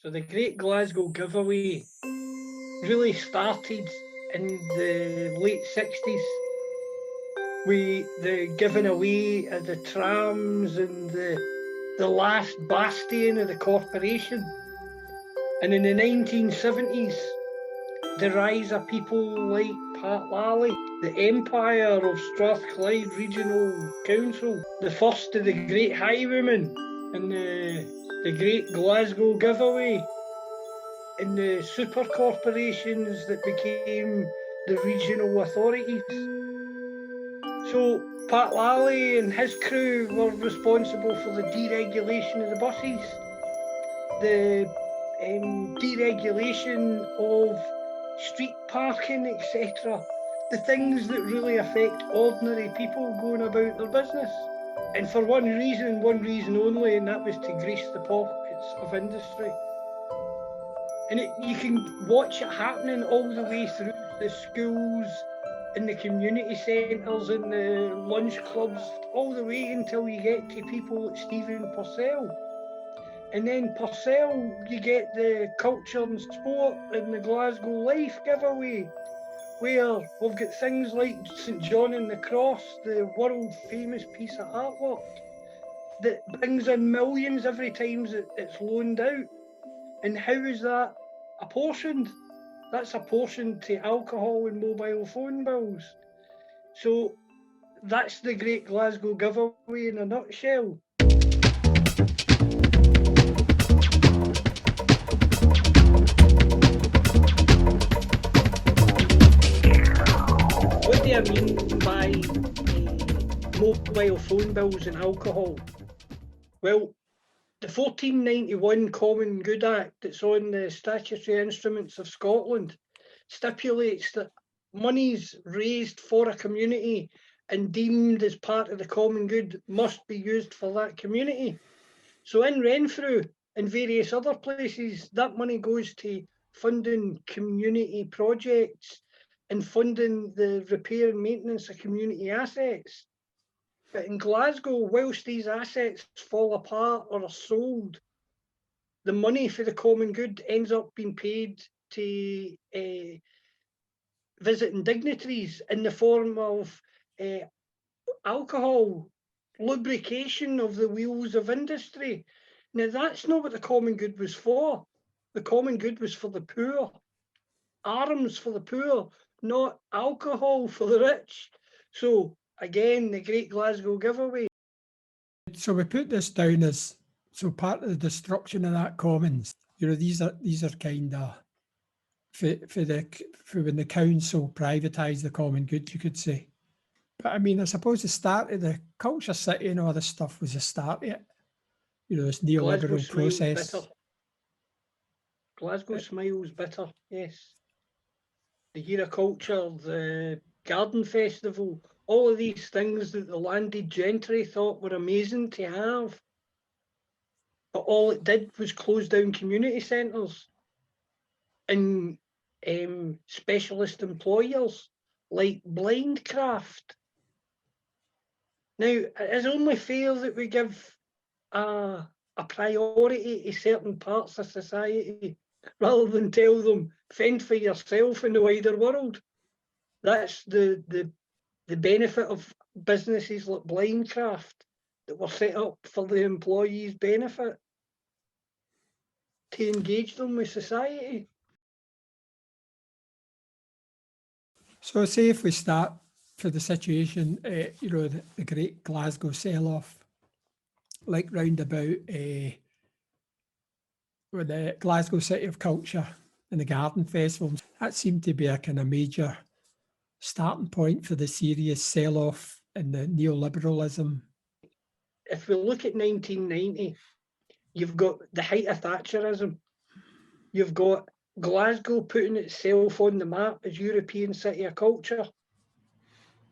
So the Great Glasgow Giveaway really started in the late 60s with the giving away of the trams and the last bastion of the corporation. And in the 1970s, the rise of people like Pat Lally, the empire of Strathclyde Regional Council, the first of the Great Highwaymen, and the Great Glasgow Giveaway, and the super corporations that became the regional authorities. So Pat Lally and his crew were responsible for the deregulation of the buses, the deregulation of street parking, etc. The things that really affect ordinary people going about their business. And for one reason only, and that was to grease the pockets of industry. And you can watch it happening all the way through the schools and the community centres and the lunch clubs, all the way until you get to people like Stephen Purcell. And then Purcell, you get the culture and sport and the Glasgow Life giveaway, where we've got things like St John and the Cross, the world famous piece of artwork that brings in millions every time it's loaned out. And how is that apportioned? That's apportioned to alcohol and mobile phone bills. So that's the Great Glasgow Giveaway in a nutshell. What do I mean by mobile phone bills and alcohol? Well, the 1491 Common Good Act that's on the statutory instruments of Scotland stipulates that monies raised for a community and deemed as part of the common good must be used for that community. So in Renfrew and various other places, that money goes to funding community projects and funding the repair and maintenance of community assets. But in Glasgow, whilst these assets fall apart or are sold, the money for the common good ends up being paid to visiting dignitaries in the form of alcohol, lubrication of the wheels of industry. Now, that's not what the common good was for. The common good was for the poor, arms for the poor, not alcohol for the rich. So, again, the Great Glasgow Giveaway. So we put this down as part of the destruction of that commons. These are kind of for when the council privatised the common good, you could say. But I mean, I suppose the start of the culture city and all this stuff was the start of it. This neoliberal process. Bitter. Glasgow smiles bitter, yes. The Year of Culture, the Garden Festival, all of these things that the landed gentry thought were amazing to have. But all it did was close down community centres and specialist employers like Blindcraft. Now, it is only fair that we give a priority to certain parts of society rather than tell them, fend for yourself in the wider world. That's the benefit of businesses like Blindcraft that were set up for the employees' benefit, to engage them with society. So say if we start for the situation, the Great Glasgow sell-off, like round about with the Glasgow City of Culture and the Garden Festival, that seemed to be a kind of major starting point for the serious sell-off in the neoliberalism. If we look at 1990, you've got the height of Thatcherism. You've got Glasgow putting itself on the map as European City of Culture.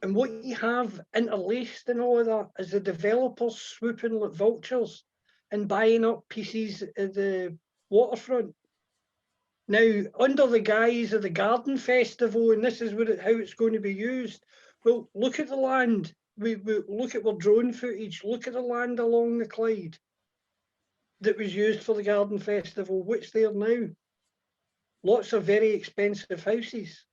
And what you have interlaced in all of that is the developers swooping like vultures and buying up pieces of the waterfront. Now, under the guise of the Garden Festival, and this is how it's going to be used, well, look at the land. We look at our drone footage, look at the land along the Clyde. that was used for the Garden Festival. What's there now? Lots of very expensive houses.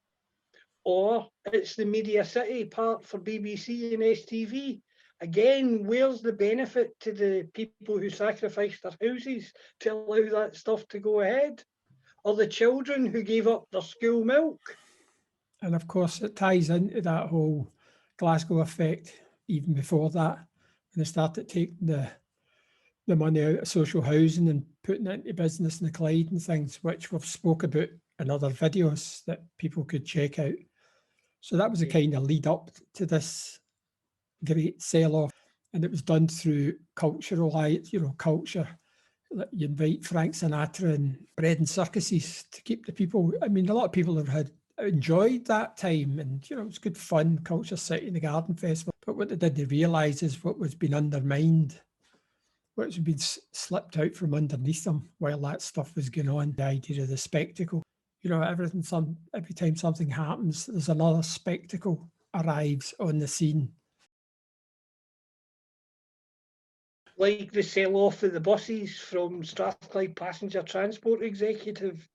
Or it's the Media City part for BBC and STV. Again, where's the benefit to the people who sacrificed their houses to allow that stuff to go ahead? Or the children who gave up their school milk? And of course, it ties into that whole Glasgow effect, even before that, when they started taking the money out of social housing and putting it into business in the Clyde and things, which we've spoke about in other videos that people could check out. So that was a kind of lead up to this great sell-off. And it was done through cultural, culture. You invite Frank Sinatra and bread and circuses to keep the people. I mean, a lot of people had enjoyed that time, and it was good fun, Culture City and the Garden Festival. But what they didn't realise is what was being undermined, what had been slipped out from underneath them while that stuff was going on. The idea of the spectacle. Every time something happens, there's another spectacle arrives on the scene. Like the sell-off of the buses from Strathclyde Passenger Transport Executive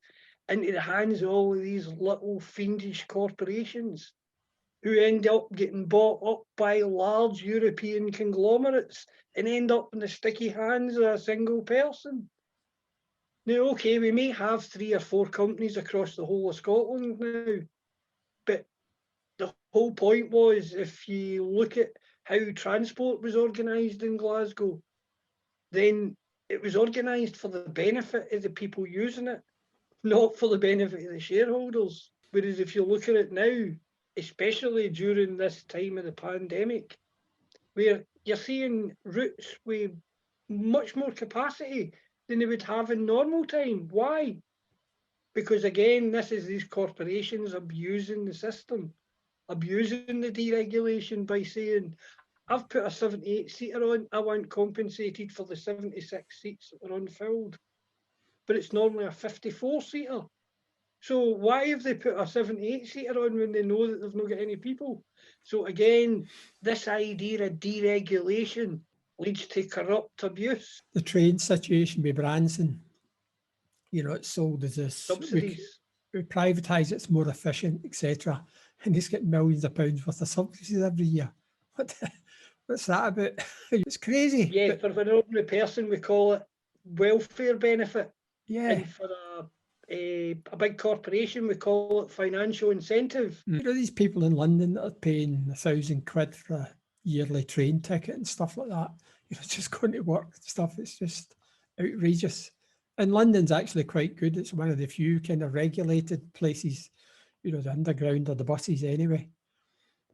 into the hands of all of these little fiendish corporations who end up getting bought up by large European conglomerates and end up in the sticky hands of a single person. Now, okay, we may have 3 or 4 companies across the whole of Scotland now, but the whole point was, if you look at how transport was organised in Glasgow, then it was organised for the benefit of the people using it, not for the benefit of the shareholders. Whereas if you look at it now, especially during this time of the pandemic, where you're seeing routes with much more capacity than they would have in normal time. Why? Because again, this is these corporations abusing the system, abusing the deregulation by saying, I've put a 78-seater on, I want compensated for the 76 seats that are unfilled. But it's normally a 54-seater. So why have they put a 78-seater on when they know that they've not got any people? So again, this idea of deregulation leads to corrupt abuse. The train situation with Branson, it's sold as this Subsidies. We privatise, it's more efficient, etc. And he's getting millions of pounds worth of subsidies every year. What's that about? It's crazy. Yeah, for an ordinary person, we call it welfare benefit. Yeah. And for a big corporation, we call it financial incentive. These people in London that are paying £1,000 for a yearly train ticket and stuff like that, it's just going to work stuff. It's just outrageous. And London's actually quite good. It's one of the few kind of regulated places, the underground or the buses anyway.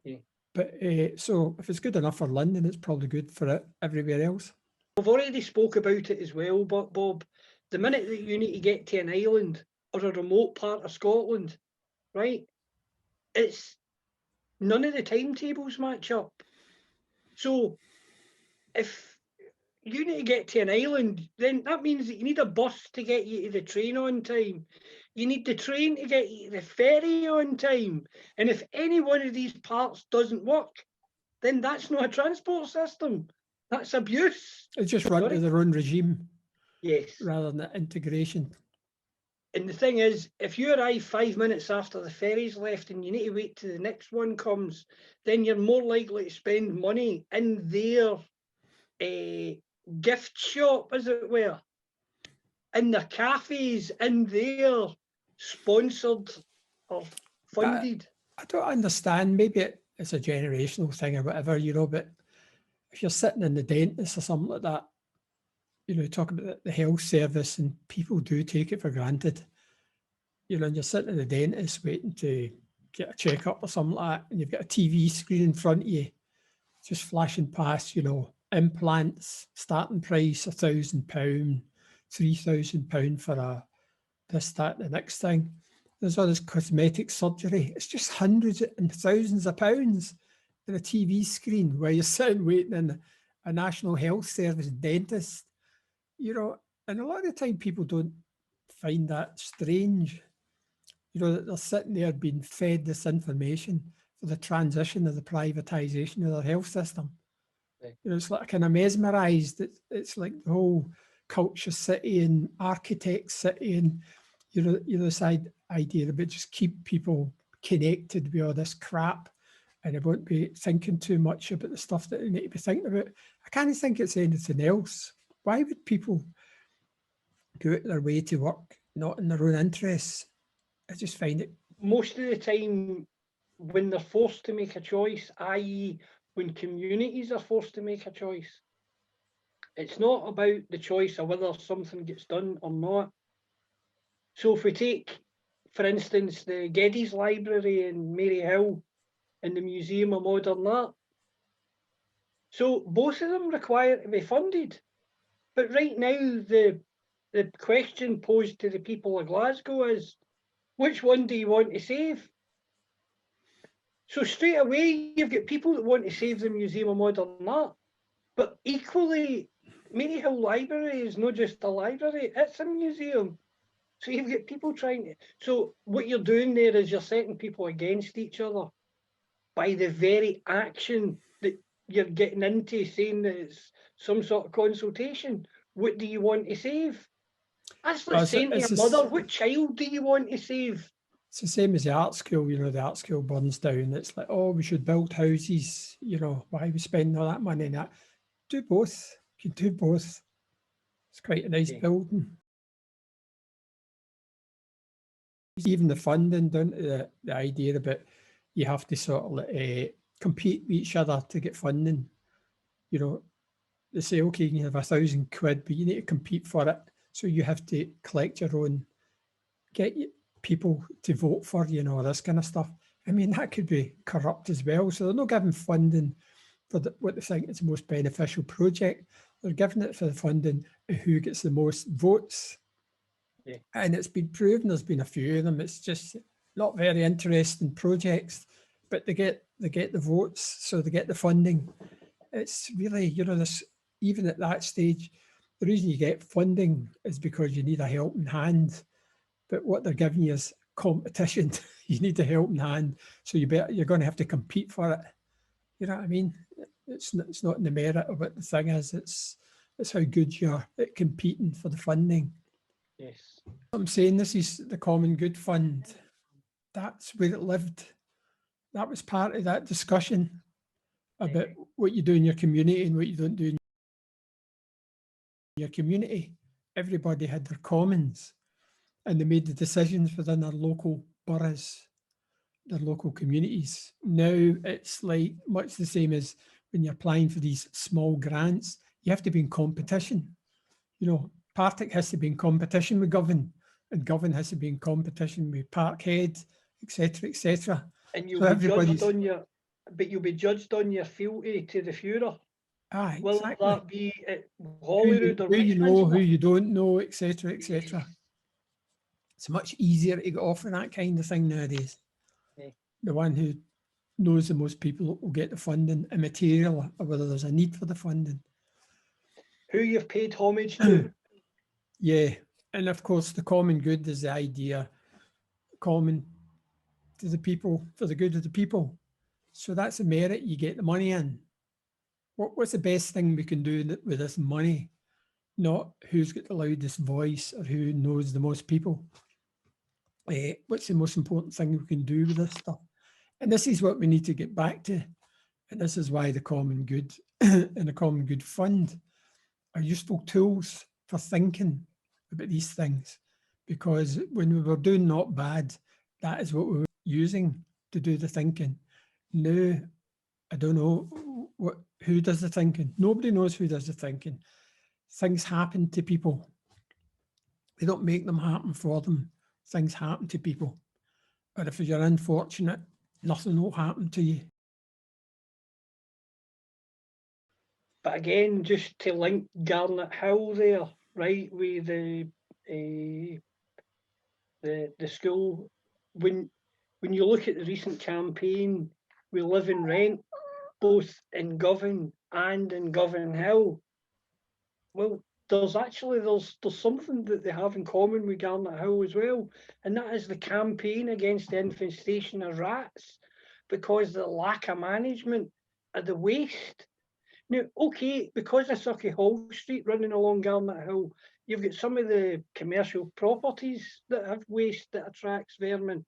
Yeah. But so if it's good enough for London, it's probably good for it everywhere else. We've already spoke about it as well, but Bob, the minute that you need to get to an island or a remote part of Scotland, right, it's none of the timetables match up. So if you need to get to an island, then that means that you need a bus to get you to the train on time. You need the train to get you to the ferry on time. And if any one of these parts doesn't work, then that's not a transport system. That's abuse. It's just run to their own regime. Yes. Rather than the integration. And the thing is, if you arrive 5 minutes after the ferry's left and you need to wait till the next one comes, then you're more likely to spend money in their gift shop, as it were, in their cafes, in their sponsored or funded. I don't understand. Maybe it's a generational thing or whatever, but if you're sitting in the dentist or something like that, talk about the health service, and people do take it for granted. And you're sitting in the dentist waiting to get a checkup or something like that, and you've got a TV screen in front of you, just flashing past, implants, starting price £1,000, £3,000 for a this, that, the next thing. There's all this cosmetic surgery. It's just hundreds and thousands of pounds in a TV screen while you're sitting waiting in a National Health Service dentist. And a lot of the time people don't find that strange, that they're sitting there being fed this information for the transition of the privatisation of their health system. Right. It's like kind of mesmerised. It's like the whole culture city and architect city, and this idea about just keep people connected with all this crap, and they won't be thinking too much about the stuff that they need to be thinking about. I can't think it's anything else. Why would people go out their way to work not in their own interests? I just find it. Most of the time, when they're forced to make a choice, i.e., when communities are forced to make a choice, it's not about the choice of whether something gets done or not. So if we take, for instance, the Geddes Library in Maryhill and the Museum of Modern Art, so both of them require to be funded. But right now, the question posed to the people of Glasgow is, which one do you want to save? So straight away, you've got people that want to save the Museum of Modern Art, but equally, Maryhill Library is not just a library, it's a museum. So you've got people trying to. So what you're doing there is you're setting people against each other by the very action that you're getting into, saying that it's some sort of consultation. What do you want to save? That's like saying to your mother, what child do you want to save? It's the same as the art school, the art school burns down. It's like, oh, we should build houses, why we spend all that money on that? Do both. You can do both. It's quite a nice building. Even the funding, down to the idea about you have to sort of compete with each other to get funding. They say, okay, you can have £1,000, but you need to compete for it. So you have to collect your own, get people to vote for you, this kind of stuff. I mean, that could be corrupt as well. So they're not giving funding for what they think is the most beneficial project. They're giving it for the funding of who gets the most votes. Yeah. And it's been proven, there's been a few of them. It's just not very interesting projects, but they get the votes, so they get the funding. It's really, this, even at that stage, the reason you get funding is because you need a helping hand. But what they're giving you is competition. You need a helping hand, so you're going to have to compete for it. You know what I mean? It's not in the merit of what the thing is. It's how good you are at competing for the funding. Yes. I'm saying this is the Common Good Fund. That's where it lived. That was part of that discussion about what you do in your community and what you don't do in your community. Everybody had their commons, and they made the decisions within their local boroughs, their local communities. Now it's like much the same as when you're applying for these small grants. You have to be in competition. Partick has to be in competition with Govan, and Govan has to be in competition with Parkhead, etc., etc. And you'll be judged on you'll be judged on your fealty to the Führer. Exactly. Whether that be at Holyrood or who you know, who you don't know, etc., etc. It's much easier to get off on that kind of thing nowadays. Yeah. The one who knows the most people will get the funding immaterial, or whether there's a need for the funding. Who you've paid homage to. Yeah, and of course the common good is the idea, common to the people, for the good of the people. So that's the merit you get the money in. What's the best thing we can do with this money? Not who's got the loudest voice or who knows the most people. What's the most important thing we can do with this stuff? And this is what we need to get back to. And this is why the common good and the common good fund are useful tools for thinking about these things. Because when we were doing not bad, that is what we were using to do the thinking. Now, I don't know who does the thinking. Nobody knows who does the thinking. Things happen to people. They don't make them happen for them. Things happen to people. Or if you're unfortunate, nothing will happen to you. But again, just to link Garnet Hill there, right, with the school, when you look at the recent campaign, We Live in Rent, both in Govan and in Govan Hill, well, there's something that they have in common with Garnet Hill as well, and that is the campaign against the infestation of rats, because the lack of management of the waste. Now, okay, because of Sucky Hall Street running along Garnet Hill, you've got some of the commercial properties that have waste that attracts vermin.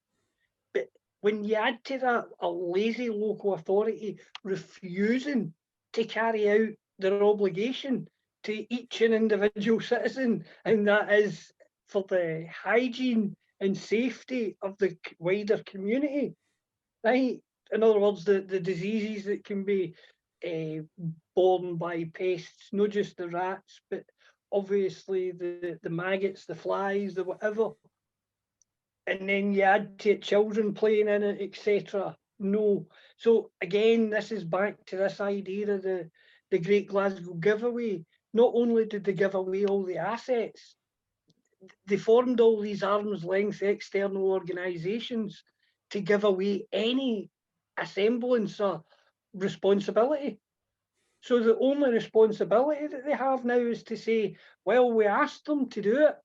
But when you add to that a lazy local authority refusing to carry out their obligation to each and individual citizen, and that is for the hygiene and safety of the wider community, right? In other words, the diseases that can be borne by pests, not just the rats, but obviously the maggots, the flies, the whatever. And then you add to it children playing in it, etc. No. So again, this is back to this idea of the Great Glasgow Giveaway. Not only did they give away all the assets, they formed all these arm's length external organisations to give away any semblance of responsibility. So the only responsibility that they have now is to say, well, we asked them to do it.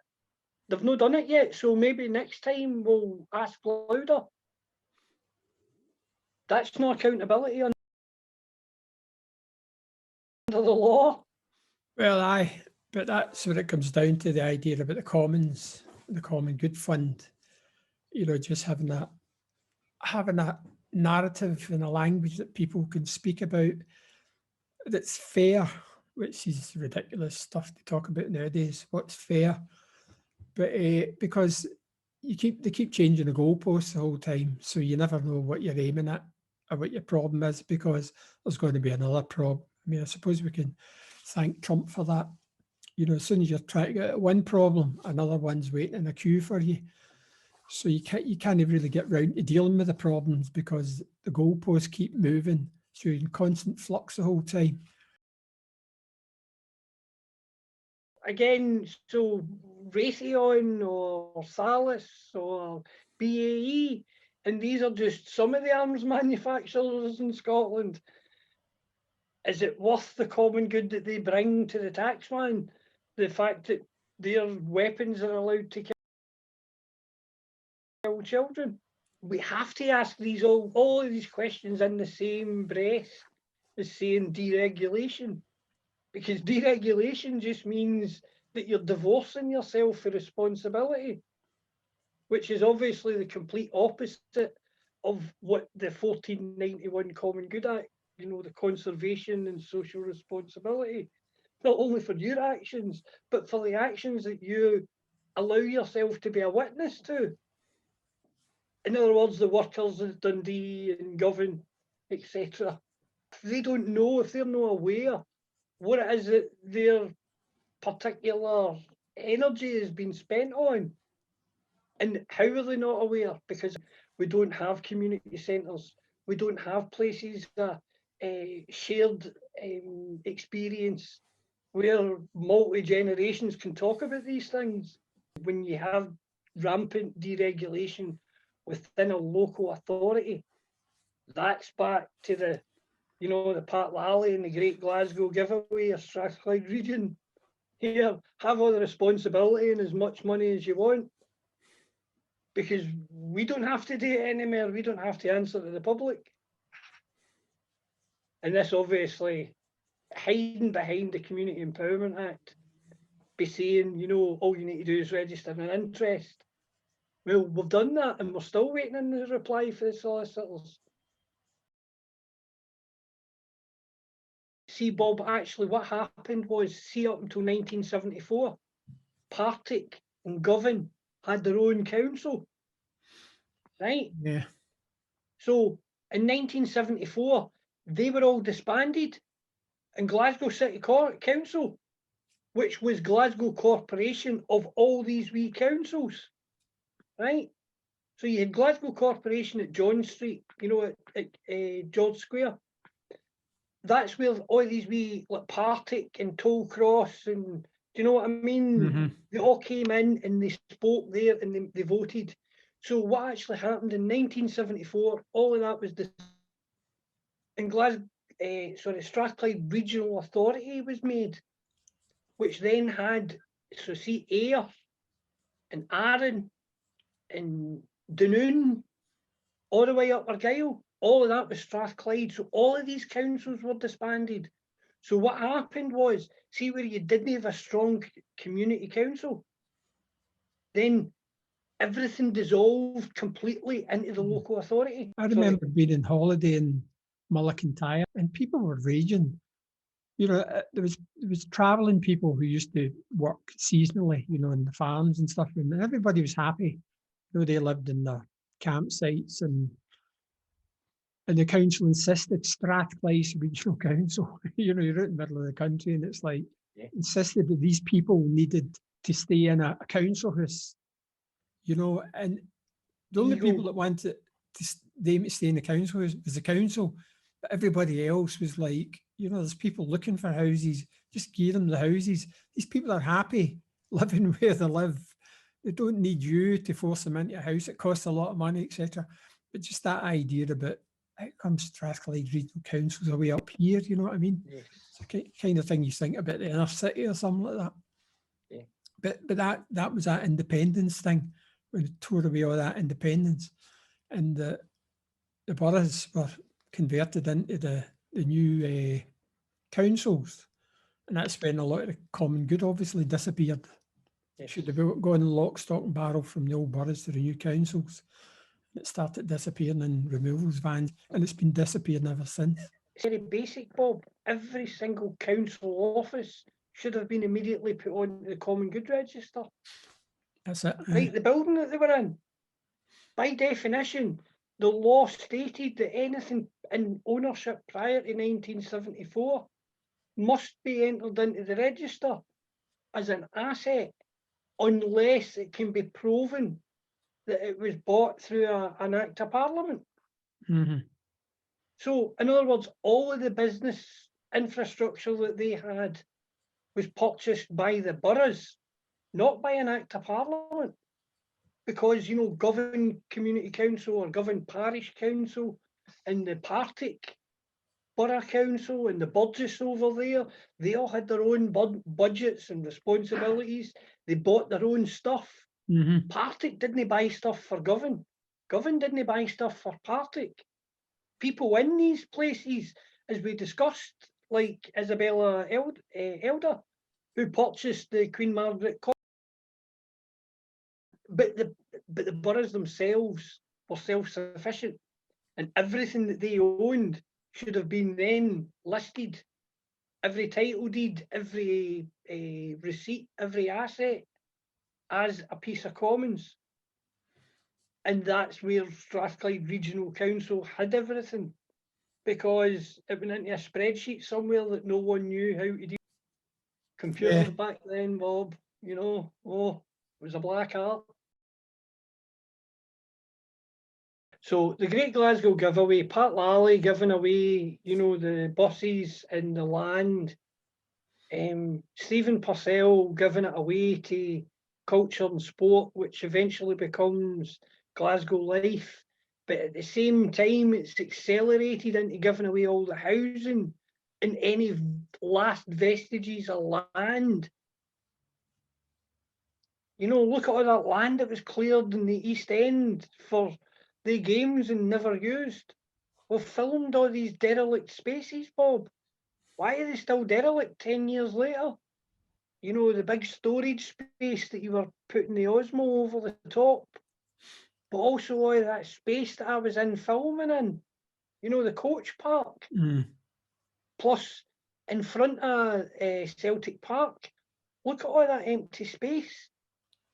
They've not done it yet, so maybe next time we'll ask louder. That's not accountability under the law. Well, aye, but that's where it comes down to, the idea about the commons, the common good fund. You know, just having that narrative and a language that people can speak about that's fair, which is ridiculous stuff to talk about nowadays. What's fair? But because they keep changing the goalposts the whole time, so you never know what you're aiming at or what your problem is, because there's going to be another problem. I mean, I suppose we can thank Trump for that. You know, as soon as you're trying to get at one problem, another one's waiting in a queue for you. So you can't really get round to dealing with the problems because the goalposts keep moving. So you're in constant flux the whole time. Again, so Raytheon or Thales or BAE, and these are just some of the arms manufacturers in Scotland. Is it worth the common good that they bring to the taxman? The fact that their weapons are allowed to kill children? We have to ask these all of these questions in the same breath as saying deregulation, because deregulation just means that you're divorcing yourself for responsibility, which is obviously the complete opposite of what the 1491 Common Good Act, you know, the conservation and social responsibility, not only for your actions, but for the actions that you allow yourself to be a witness to. In other words, the workers at Dundee and Govan, etc. If they don't know, if they're not aware what it is that their particular energy has been spent on, and how are they not aware? Because we don't have community centres, we don't have places that shared experience where multi-generations can talk about these things. When you have rampant deregulation within a local authority, that's back to the, you know, the Pat Lally and the Great Glasgow Giveaway or Strathclyde region. Here, have all the responsibility and as much money as you want, because we don't have to do it anymore. We don't have to answer to the public. And this obviously hiding behind the Community Empowerment Act, be saying, you know, all you need to do is register an interest. Well, we've done that and we're still waiting on the reply for the solicitors. See, Bob, actually what happened was, see, up until 1974, Partick and Govan had their own council, right? Yeah. So in 1974, they were all disbanded, and Glasgow City Council, which was Glasgow Corporation of all these wee councils, right? So you had Glasgow Corporation at John Street, you know, at George Square. That's where all these wee, like Partick and Tollcross, and do you know what I mean? Mm-hmm. They all came in and they spoke there and they voted. So what actually happened in 1974, all of that was in Glasgow, Strathclyde Regional Authority was made, which then had, so see, Ayr and Arran and Dunoon, all the way up Argyll, all of that was Strathclyde. So all of these councils were disbanded. So what happened was, see where you didn't have a strong community council, then everything dissolved completely into the local authority. I remember being on holiday in Mullakintyre and people were raging. You know, there was travelling people who used to work seasonally, you know, in the farms and stuff, and everybody was happy. You know, they lived in the campsites, and the council insisted, Strathclyde Regional Council, you know, you're out in the middle of the country, and it's like, insisted that these people needed to stay in a council house, you know, and the only people that wanted them to stay in the council house was the council, but everybody else was like, you know, there's people looking for houses, just give them the houses. These people are happy living where they live. They don't need you to force them into a house. It costs a lot of money, etc. But just that idea about how come Strathclyde Regional Council's away up here, you know what I mean? Yes. It's the kind of thing you think about the inner city or something like that. Yeah. But that was that independence thing, when they tore away all that independence. And the boroughs were converted into the new councils. And that's when a lot of the common good obviously disappeared. Yes. Should have gone lock, stock and barrel from the old boroughs to the new councils. It started disappearing in removals vans, and it's been disappearing ever since. It's very basic, Bob. Every single council office should have been immediately put on the common good register. That's it. Like the building that they were in. By definition, the law stated that anything in ownership prior to 1974 must be entered into the register as an asset unless it can be proven that it was bought through an Act of Parliament. Mm-hmm. So, in other words, all of the business infrastructure that they had was purchased by the boroughs, not by an Act of Parliament. Because, you know, Govan Community Council or Govan Parish Council and the Partick Borough Council and the Burgess over there, they all had their own budgets and responsibilities. They bought their own stuff. Mm-hmm. Partick didn't buy stuff for Govan. Govan didn't buy stuff for Partick. People in these places, as we discussed, like Isabella Elder, who purchased the Queen Margaret Court. But the boroughs themselves were self-sufficient, and everything that they owned should have been then listed. Every title deed, every receipt, every asset as a piece of commons. And that's where Strathclyde Regional Council had everything, because it went into a spreadsheet somewhere that no one knew how to do. Computers back then, Bob, you know, it was a black art. So the Great Glasgow Giveaway, Pat Lally giving away, you know, the buses and the land. Stephen Purcell giving it away to culture and sport, which eventually becomes Glasgow Life. But at the same time, it's accelerated into giving away all the housing and any last vestiges of land. You know, look at all that land that was cleared in the East End for the games and never used. We've filmed all these derelict spaces, Bob. Why are they still derelict 10 years later? You know, the big storage space that you were putting the Osmo over the top, but also all that space that I was in filming in, you know, the coach park. Mm. Plus, in front of Celtic Park, look at all that empty space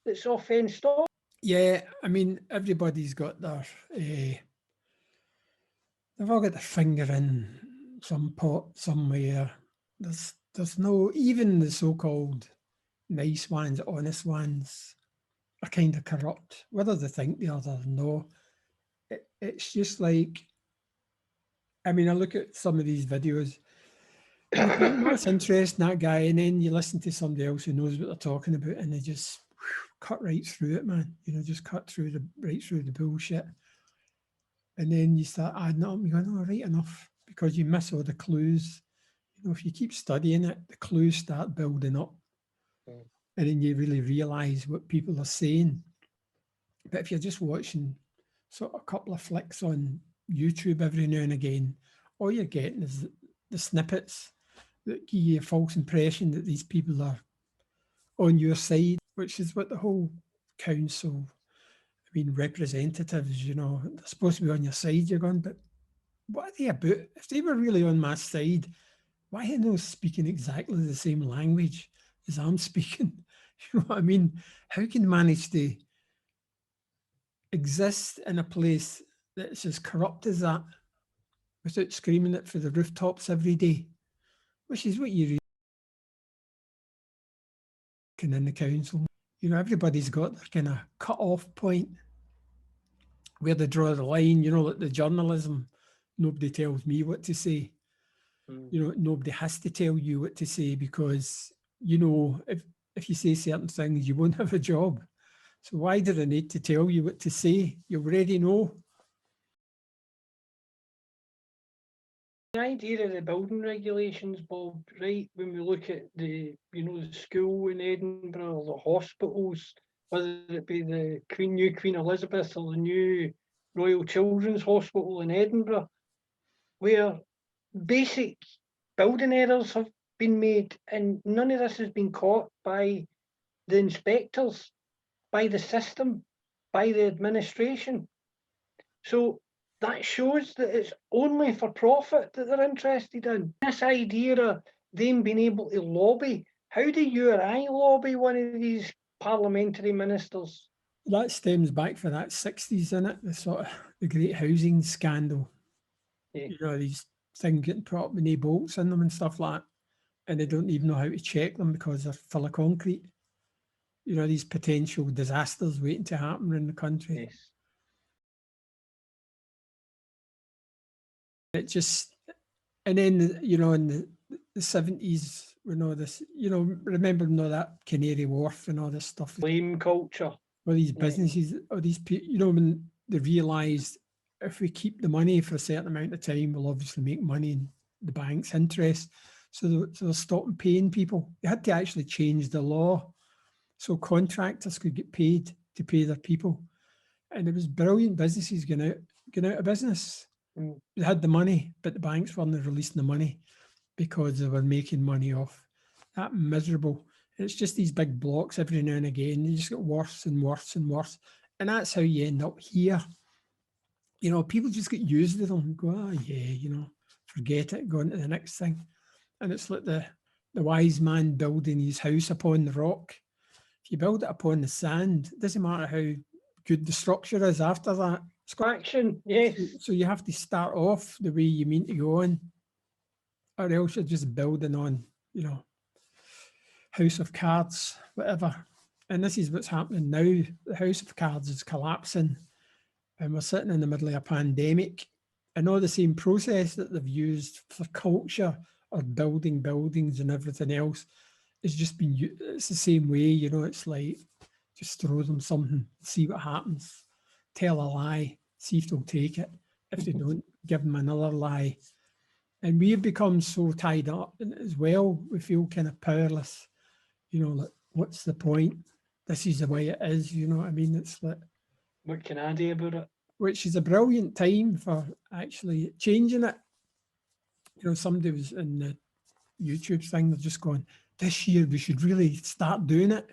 that's all fenced off. Yeah, I mean, everybody's got their, they've all got their finger in some pot somewhere. There's no, even the so-called nice ones, honest ones, are kind of corrupt, whether they think they are or no. It's just like, I mean, I look at some of these videos, and you think, that's interesting, that guy, and then you listen to somebody else who knows what they're talking about, and they just cut right through it, man. You know, just cut through right through the bullshit. And then you start adding it up, and you go, oh, right enough, because you miss all the clues. You know, if you keep studying it, the clues start building up. And then you really realise what people are saying. But if you're just watching sort of a couple of flicks on YouTube every now and again, all you're getting is the snippets. that give you a false impression that these people are on your side, which is what the whole council, I mean, representatives, you know, they're supposed to be on your side, you're going, but what are they about? If they were really on my side, why are they not speaking exactly the same language as I'm speaking? You know what I mean? How can they manage to exist in a place that's as corrupt as that without screaming it for the rooftops every day, which is what you reckon in the council. You know, everybody's got their kind of cut-off point where they draw the line, you know, like the journalism, nobody tells me what to say. You know, nobody has to tell you what to say because, you know, if you say certain things, you won't have a job. So why do they need to tell you what to say? You already know. The idea of the building regulations, Bob, right, when we look at the, you know, the school in Edinburgh or the hospitals, whether it be the new Queen Elizabeth or the new Royal Children's Hospital in Edinburgh, where basic building errors have been made and none of this has been caught by the inspectors, by the system, by the administration. So that shows that it's only for profit that they're interested in. This idea of them being able to lobby, how do you or I lobby one of these parliamentary ministers? That stems back for that 60s, isn't it? The sort of the great housing scandal. Yeah. You know, these things getting put up with no bolts in them and stuff like that. And they don't even know how to check them because they're full of concrete. You know, these potential disasters waiting to happen in the country. Yes. It just, and then, you know, in the 70s, when all this, you know, remember that Canary Wharf and all this stuff. Blame culture. All these businesses, all these people, you know, when they realised if we keep the money for a certain amount of time, we'll obviously make money in the bank's interest. So they're stopping paying people. They had to actually change the law so contractors could get paid to pay their people. And it was brilliant businesses going out of business. They had the money, but the banks weren't releasing the money because they were making money off that miserable. It's just these big blocks every now and again. They just get worse and worse and worse. And that's how you end up here. You know, people just get used to them and go, oh yeah, you know, forget it, go on to the next thing. And it's like the wise man building his house upon the rock. If you build it upon the sand, it doesn't matter how good the structure is after that. It's action, yes. So you have to start off the way you mean to go on, or else you're just building on, you know, house of cards, whatever. And this is what's happening now. The house of cards is collapsing and we're sitting in the middle of a pandemic, and all the same process that they've used for culture or building buildings and everything else has just been, it's the same way, you know, it's like, just throw them something, see what happens, tell a lie, see if they'll take it. If they don't, give them another lie. And we've become so tied up in it as well, we feel kind of powerless. You know, like, what's the point? This is the way it is, you know what I mean? It's like, what can I do about it? Which is a brilliant time for actually changing it. You know, somebody was in the YouTube thing, they're just going, this year we should really start doing it.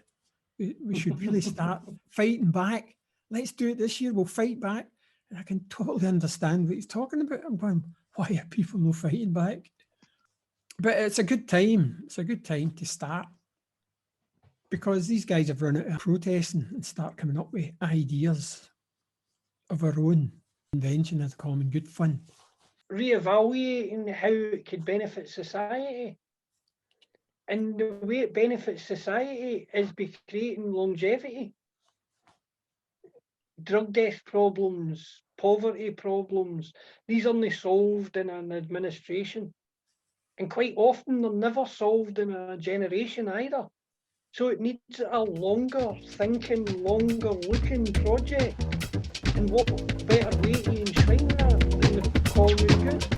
We should really start fighting back. Let's do it this year, we'll fight back. And I can totally understand what he's talking about. I'm going, why are people not fighting back? But it's a good time. It's a good time to start, because these guys have run out of protesting and start coming up with ideas of our own invention of the common good fund. Reevaluating how it could benefit society. And the way it benefits society is by creating longevity. Drug death problems, poverty problems, these are not solved in an administration. And quite often they're never solved in a generation either. So it needs a longer thinking, longer looking project. And what better way to enshrine that than the common good?